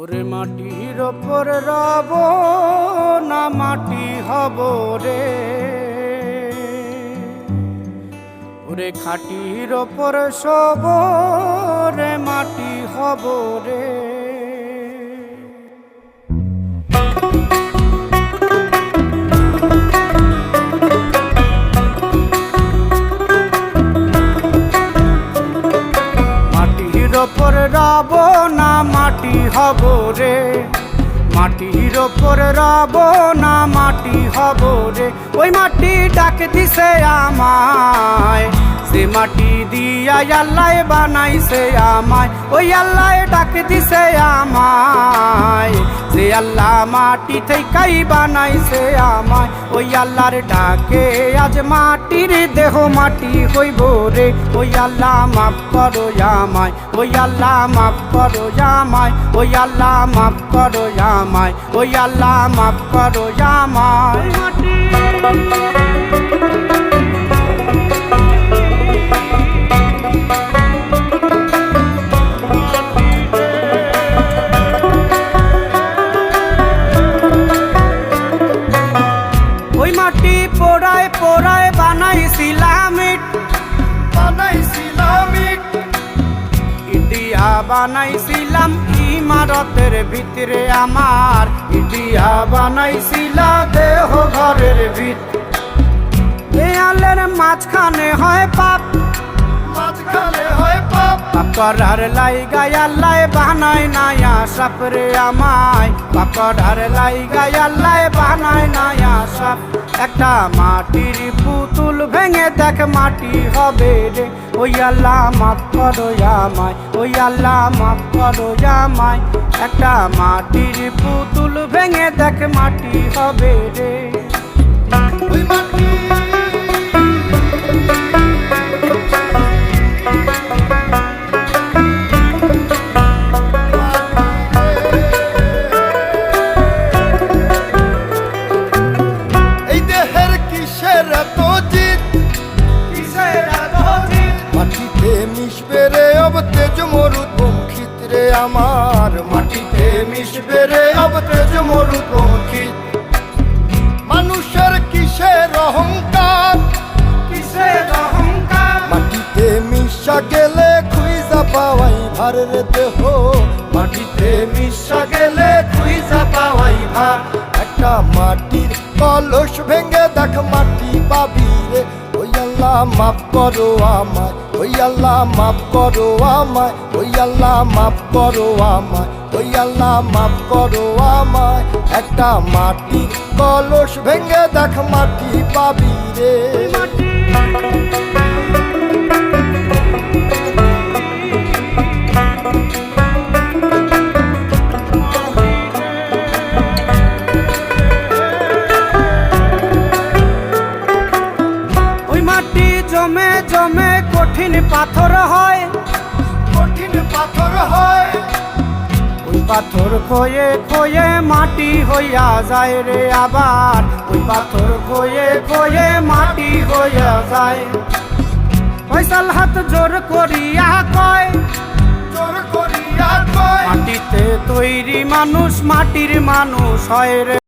ওরে মাটির ওপর রব না মাটি হব রে, ওরে খাটির ওপর শোব রে মাটি হব রে। মাটির ওপর রব না মাটি হব রে, মাটির ওপর রব না মাটি হব রে। ওই মাটি ডাক দিছে আমায়, সে মাটি দিয়া আল্লাহ বানাইছে আমায়। ওই আল্লাহ ডাক দিছে আমায়, যে আল্লাহ মাটি থেকেই বানাইছে আমায়। ওই আল্লাহর ডাকে আজ মাটির দেহ মাটি হইব রে। ওই আল্লাহ মাফ করো আমায়, ওই আল্লাহ মাফ করো আমায়, ওই আল্লাহ মাফ করো আমায়, ওই আল্লাহ মাফ করো আমায়। ওই মাটি পোড়ায় পোড়ায় বানাইছিলাম ইট, ইটিয়া বানাইছিলাম ইমারতের ভিতরে আমার, ইটিয়া বানাইছিলা দেহ ঘরের ভিত। দেয়ালের মাঝখানে হয় পাপ, মাঝখানে হয় পাপ, পাপ করার লাইগায় আল্লাহ বানায় নায়া সাপ রে আমায়। পাপ করার লাইগায় আল্লাহ বানায় নায়া সাপ। একটা মাটির পুতুল ভেঙে দেখ মাটি হবে রে। ওই আল্লাহ মাফ করো আমায়, ওই আল্লাহ মাফ করো আমায়। একটা মাটির পুতুল ভেঙে দেখ মাটি হবে রে। ওই মাটি আমার, মাটিতে মিশবে রে অব তেজ মরুপঙ্খিত। মানুষের কিসের অহংকার, কিসের অহংকার, মাটিতে মিশা গেলে খুঁজা পাওয়াই ভার রে দেহ। মাটিতে মিশা গেলে খুঁজা পাওয়াই ভার। একটা মাটির কলস ভেঙে দেখ মাটি পাবি রে। ওই আল্লাহ মাফ করো আমায়, ওই আল্লাহ মাফ করো আমায়, ওই আল্লাহ মাফ করো আমায়, ওই আল্লাহ মাফ করো আমায়। একটা মাটির কলস ভেঙে দেখ মাটি পাবি রে। জমে জমে কঠিন পাথর হয়, কঠিন পাথর হয়। ওই পাথর খয়ে খয়ে মাটি হইয়া যায় রে আবার। ওই পাথর খয়ে খয়ে মাটি হইয়া যায়। ফয়সাল হাত জোর করিয়া কয়, জোর করিয়া কয়, মাটিতে তৈরি মানুষ মাটির মানুষ হয় রে।